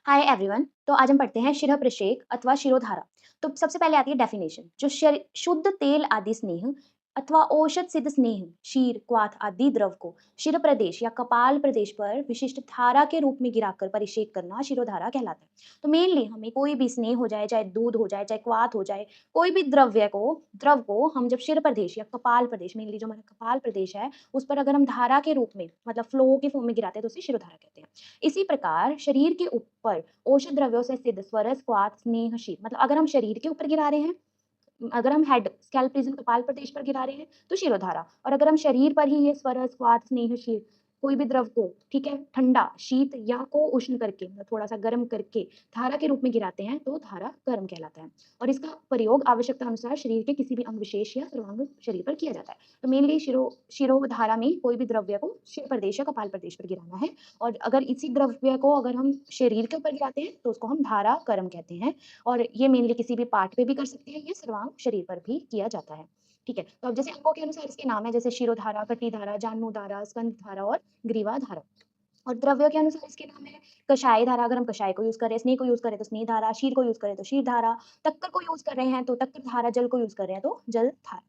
Hi everyone. तो आज हम पढ़ते हैं शिरः प्रक्षेप अथवा शिरोधारा। तो सबसे पहले आती है डेफिनेशन। जो शुद्ध तेल आदि स्नेह अथवा औषध सिद्ध स्नेह क्षीर क्वाथ आदि द्रव को शिर प्रदेश या कपाल प्रदेश पर विशिष्ट धारा के रूप में गिराकर परिक्षेप करना शिरोधारा कहलाता है। तो मेनली हमें कोई भी स्नेह हो जाए, चाहे दूध हो जाए, चाहे क्वाथ हो जाए, कोई भी द्रव को हम जब शिर प्रदेश या कपाल प्रदेश, मेनली जो हमारा कपाल प्रदेश है, उस पर अगर हम धारा के रूप में मतलब फ्लो के फॉर्म में गिराते हैं तो उसे शिरोधारा कहते हैं। इसी प्रकार शरीर के ऊपर औषध द्रव्यों से सिद्ध स्वरस क्वाथ स्नेह शीर, मतलब अगर हम शरीर के ऊपर गिरा रहे हैं, अगर हम हेड स्कैल्प रीजन कपाल प्रदेश पर गिरा रहे हैं तो शिरोधारा, और अगर हम शरीर पर ही ये स्वरस क्वाथ स्नेह शीर कोई भी द्रव को, ठीक है, ठंडा शीत या को उष्ण करके, मतलब थोड़ा सा गर्म करके धारा के रूप में गिराते हैं तो धारा गर्म कहलाता है। और इसका प्रयोग आवश्यकता अनुसार शरीर के किसी भी अंग विशेष या सर्वांग शरीर पर किया जाता है। तो मेनली शिरोधारा में कोई भी द्रव्य को शिर प्रदेश या कपाल प्रदेश पर गिराना है, और अगर इसी द्रव्य को अगर हम शरीर के ऊपर गिराते हैं तो उसको हम धारा कर्म कहते हैं। और ये मेनली किसी भी पार्ट पे भी कर सकते हैं, ये सर्वांग शरीर पर भी किया जाता है। ठीक है, तो अब जैसे अंगों के अनुसार इसके नाम है, जैसे शिरोधारा, कटिधारा, जानुधारा, स्कंधधारा और ग्रीवाधारा। और द्रव्यों के अनुसार इसके नाम है कषाय धारा, अगर हम कषाय को यूज करें, स्नेह को यूज करें तो स्नेह धारा, शीर को यूज करें तो शीर धारा, तक्कर को यूज कर रहे हैं तो तक्कर धारा, जल को यूज कर रहे हैं तो जल धारा।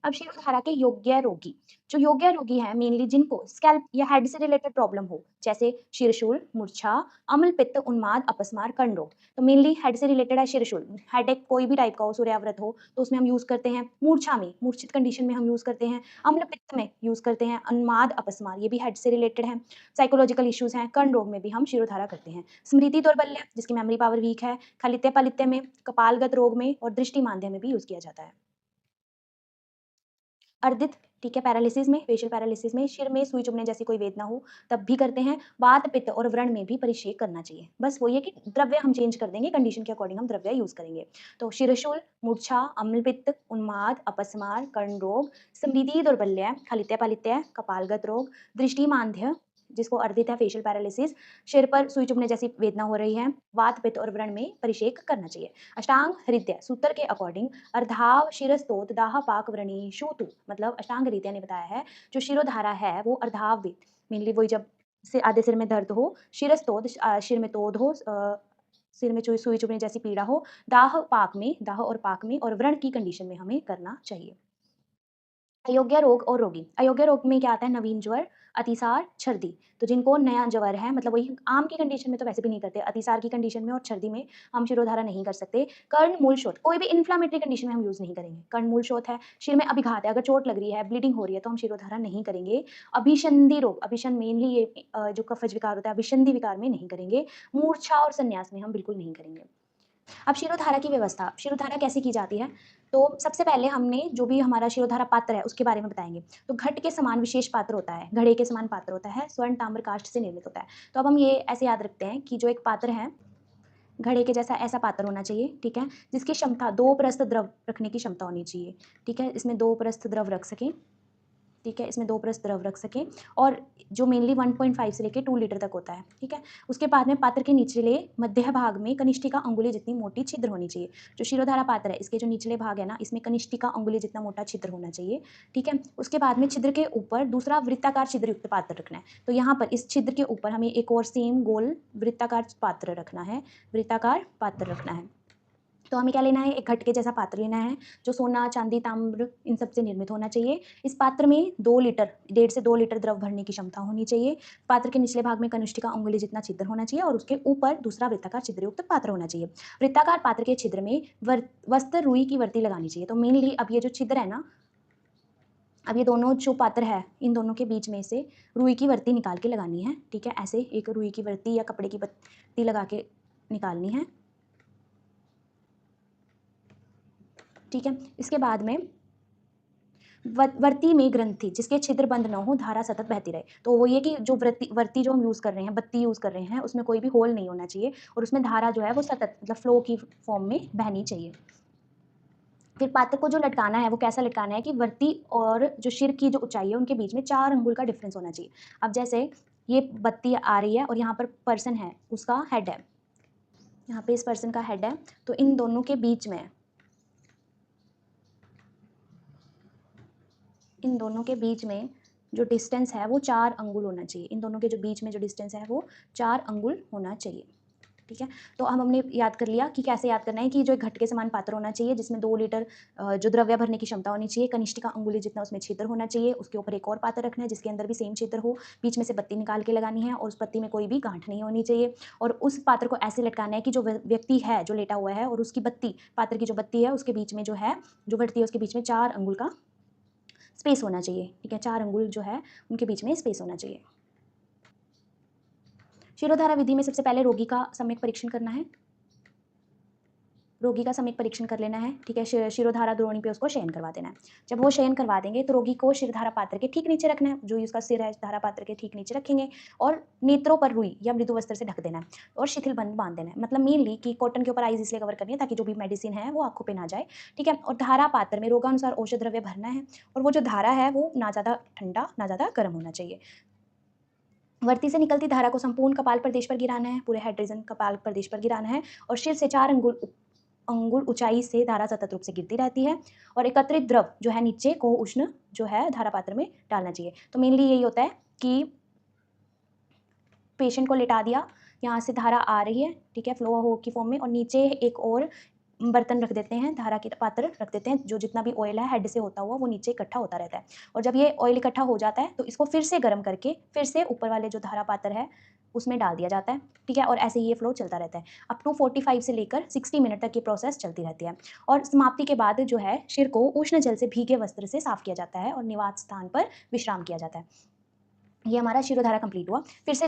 अब शिरोधारा के योग्य रोगी, जो योग्य रोगी हैं मेनली जिनको स्कैल्प या हेड से रिलेटेड प्रॉब्लम हो, जैसे शिरशूल, मूर्छा, अम्ल पित्त, उन्माद, अपस्मार, कर्ण रोग। तो मेनली हेड से रिलेटेड है शिरशूल, हेडेक कोई भी टाइप का हो, सूर्याव्रत हो तो उसमें हम यूज करते हैं। मूर्छा में, मूर्छित कंडीशन में हम यूज करते हैं। अम्ल पित्त में यूज करते हैं। उन्माद, अपस्मार, ये भी हेड से रिलेटेड है। साइकोलॉजिकल इश्यूज हैं, कर्ण रोग में भी हम शिरोधारा करते हैं। स्मृति दौर्बल्य, जिसकी मेमोरी पावर वीक है, खलित्य पलित्य में, कपालगत रोग में और दृष्टि मांद्य में भी यूज किया जाता है। अर्दित, ठीक है, पैरालिसिस में, फेशियल पैरालिसिस में, सिर में सुई चुभने जैसी कोई वेदना हो तब भी करते हैं। वात पित्त और व्रण में भी परिक्षेप करना चाहिए। बस वही है कि द्रव्य हम चेंज कर देंगे, कंडीशन के अकॉर्डिंग हम द्रव्य यूज करेंगे। तो शिरशूल, मूर्छा, अम्ल पित्त, उन्माद, अपस्मार, कर्ण रोग, समृद्धि दौर्बल्य, खलित्य पालित्य, कपालगत रोग, दृष्टि मांद्य, जिसको अर्दित है, फेशियल पैरालिसिस, सिर पर सुई चुभने जैसी वेदना हो रही है, वात पित्त और व्रण में परिक्षेप करना चाहिए। अष्टांग हृदय सूत्र के अकॉर्डिंग अर्धाव शिरस्तोत दाह पाक व्रणी शूतु, मतलब अष्टांग रीत्या ने बताया है जो शिरोधारा है वो अर्धाव भी, मेनली वही जब से आधे सिर में दर्द हो, शिरस्तोत सिर में तोद हो, सिर में सुई चुभने जैसी पीड़ा हो, दाह और पाक में और व्रण की कंडीशन में हमें करना चाहिए। अयोग्य रोग और रोगी, अयोग्य रोग में क्या आता है, नवीन ज्वर, अतिसार, छर्दी। तो जिनको नया ज्वर है, मतलब वही आम की कंडीशन में तो वैसे भी नहीं करते, अतिसार की कंडीशन में और छर्दी में हम शिरोधारा नहीं कर सकते। कर्ण मूल शोथ, कोई भी इन्फ्लामेटरी कंडीशन में हम यूज नहीं करेंगे। कर्ण मूल शोथ है, सिर में अभिघात है, अगर चोट लग रही है, ब्लीडिंग हो रही है तो हम शिरोधारा नहीं करेंगे। अभिसंधि रोग, अभिशन मेनली ये जो कफज विकार होता है, अभिसंधि विकार में नहीं करेंगे। मूर्छा और संन्यास में हम बिल्कुल नहीं करेंगे। अब शिरोधारा की व्यवस्था, शिरोधारा कैसे की जाती है? तो सबसे पहले हमने जो भी हमारा शिरोधारा पात्र है उसके बारे में बताएंगे। तो घट के समान विशेष पात्र होता है, घड़े के समान पात्र होता है, स्वर्ण ताम्र काष्ठ से निर्मित होता है। तो अब हम ये ऐसे याद रखते हैं कि जो एक पात्र है, घड़े के जैसा ऐसा पात्र होना चाहिए, ठीक है, जिसकी क्षमता 2 प्रस्थ द्रव रखने की क्षमता होनी चाहिए। ठीक है, इसमें 2 प्रस्थ द्रव रख सकें। ठीक है, इसमें 2 प्रस्थ द्रव रख सकें, और जो मेनली 1.5 से लेके 2 लीटर तक होता है। ठीक है, उसके बाद में पात्र के निचले मध्य भाग में कनिष्ठिका अंगुली जितनी मोटी छिद्र होनी चाहिए। जो शिरोधारा पात्र है इसके जो निचले भाग है ना, इसमें कनिष्ठिका अंगुली जितना मोटा छिद्र होना चाहिए। ठीक है, उसके बाद में छिद्र के ऊपर दूसरा वृत्ताकार छिद्र युक्त पात्र रखना है। तो यहाँ पर इस छिद्र के ऊपर हमें एक और सेम गोल वृत्ताकार पात्र रखना है, वृत्ताकार पात्र रखना है। तो हमें क्या लेना है, एक घट के जैसा पात्र लेना है जो सोना, चांदी, ताम्र इन सब से निर्मित होना चाहिए। इस पात्र में 2 लीटर, 1.5 से 2 लीटर द्रव भरने की क्षमता होनी चाहिए। पात्र के निचले भाग में कनिष्ठिका अंगुली जितना छिद्र होना चाहिए, और उसके ऊपर दूसरा वृत्ताकार छिद्रयुक्त पात्र होना चाहिए। वृत्ताकार पात्र के छिद्र में वस्त्र रुई की वर्ती लगानी चाहिए। तो मेनली अब ये जो छिद्र है ना, अब ये दोनों जो पात्र है, इन दोनों के बीच में से रुई की वर्ती निकाल के लगानी है। ठीक है, ऐसे एक रुई की वर्ती या कपड़े की पत्ती लगा के निकालनी है। ठीक है, इसके बाद में वर्ती में ग्रंथि जिसके छिद्र बंद न हो, धारा सतत बहती रहे। तो वो ये कि जो वर्ती जो हम यूज कर रहे हैं, बत्ती यूज कर रहे हैं, उसमें कोई भी होल नहीं होना चाहिए, और उसमें धारा जो है वो सतत मतलब फ्लो की फॉर्म में बहनी चाहिए। फिर पात्र को जो लटकाना है वो कैसा लटकाना है कि वर्ती और जो सिर की जो ऊंचाई है उनके बीच में 4 अंगुल का डिफरेंस होना चाहिए। अब जैसे ये बत्ती आ रही है और यहाँ पर पर्सन है, उसका हेड है, यहाँ पे इस पर्सन का हेड है, तो इन दोनों के बीच में, इन दोनों के बीच में जो डिस्टेंस है वो 4 अंगुल होना चाहिए। इन दोनों के जो बीच में जो डिस्टेंस है वो 4 अंगुल होना चाहिए। ठीक है? तो अब हमने याद कर लिया कि कैसे याद करना है कि जो एक घट के समान पात्र होना चाहिए जिसमें 2 लीटर जो द्रव्य भरने की क्षमता होनी चाहिए, कनिष्ठ का अंगुली जितना उसमें छिद्र होना चाहिए, उसके ऊपर एक और पात्र रखना है जिसके अंदर भी सेम छिद्र हो, बीच में से बत्ती निकाल के लगानी है और उस बत्ती में कोई भी गांठ नहीं होनी चाहिए और उस पात्र को ऐसे लटकाना है कि जो व्यक्ति है जो लेटा हुआ है और उसकी बत्ती, पात्र की जो बत्ती है उसके बीच में जो है, जो बढ़ती है उसके बीच में 4 अंगुल का स्पेस होना चाहिए। ठीक है? 4 अंगुल जो है उनके बीच में स्पेस होना चाहिए। शिरोधारा विधि में सबसे पहले रोगी का सम्यक परीक्षण करना है। रोगी का सम्यक परीक्षण कर लेना है। ठीक है? शिरोधारा द्रोणी पे उसको शयन करवा देना है। जब वो शयन करवा देंगे तो रोगी को शिरोधारा पात्र के ठीक नीचे रखना है, जो उसका सिर है धारा पात्र के ठीक नीचे रखेंगे और नेत्रों पर रुई या मृदु वस्त्र से ढक देना है और शिथिल बंद बांध देना है। मतलब मेनली कि कॉटन के ऊपर आइज इसलिए कवर करनी है ताकि जो भी मेडिसिन है वो आंखों पे ना जाए। ठीक है? और धारा पात्र में रोगानुसार औषध द्रव्य भरना है और वो जो धारा है वो ना ज़्यादा ठंडा ना ज़्यादा गर्म होना चाहिए। वर्ती से निकलती धारा को संपूर्ण कपाल प्रदेश पर गिराना है, पूरे हेड रीजन कपाल प्रदेश पर गिराना है और सिर से 4 अंगुल ऊंचाई से धारा सतत रूप से गिरती रहती है और एकत्रित द्रव जो है नीचे को उष्ण जो है धारा पात्र में डालना चाहिए। तो मेनली यही होता है कि पेशेंट को लिटा दिया, यहाँ से धारा आ रही है, ठीक है, फ्लो हो की फॉर्म में और नीचे एक और बर्तन रख देते हैं, धारा के पात्र रख देते हैं, जो जितना भी ऑयल है हेड से होता हुआ वो नीचे इकट्ठा होता रहता है और जब ये ऑयल इकट्ठा हो जाता है तो इसको फिर से गर्म करके फिर से ऊपर वाले जो धारा पात्र है उसमें डाल दिया जाता है। ठीक है? और ऐसे ही ये फ्लो चलता रहता है अप टू 45 से लेकर 60 मिनट तक ये प्रोसेस चलती रहती है और समाप्ति के बाद जो है सिर को उष्ण जल से भीगे वस्त्र से साफ किया जाता है और निवास स्थान पर विश्राम किया जाता है। ये हमारा शिरोधारा कंप्लीट हुआ। फिर से